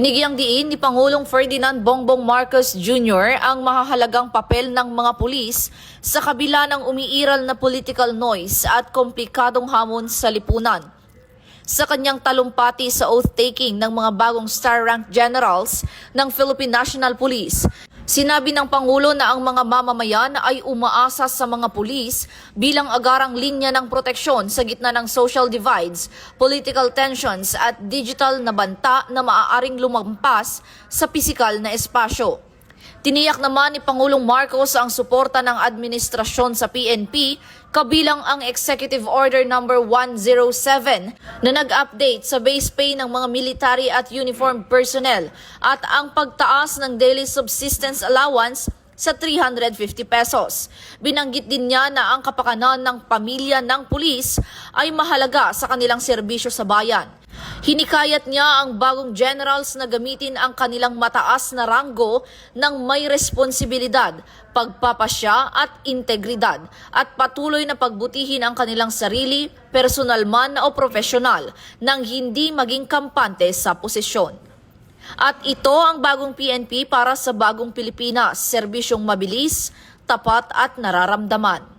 Binigyang diin ni Pangulong Ferdinand Bongbong Marcos Jr. ang mahahalagang papel ng mga pulis sa kabila ng umiiral na political noise at komplikadong hamon sa lipunan. Sa kanyang talumpati sa oath-taking ng mga bagong star-ranked generals ng Philippine National Police, sinabi ng Pangulo na ang mga mamamayan ay umaasa sa mga pulis bilang agarang linya ng proteksyon sa gitna ng social divides, political tensions at digital na banta na maaaring lumampas sa pisikal na espasyo. Tiniyak naman ni Pangulong Marcos ang suporta ng administrasyon sa PNP kabilang ang Executive Order No. 107 na nag-update sa base pay ng mga military at uniformed personnel at ang pagtaas ng daily subsistence allowance sa 350 pesos. Binanggit din niya na ang kapakanan ng pamilya ng pulis ay mahalaga sa kanilang serbisyo sa bayan. Hinikayat niya ang bagong generals na gamitin ang kanilang mataas na ranggo ng may responsibilidad, pagpapasya at integridad at patuloy na pagbutihin ang kanilang sarili, personal man o profesional, nang hindi maging kampante sa posisyon. At ito ang bagong PNP para sa bagong Pilipinas, serbisyong mabilis, tapat at nararamdaman.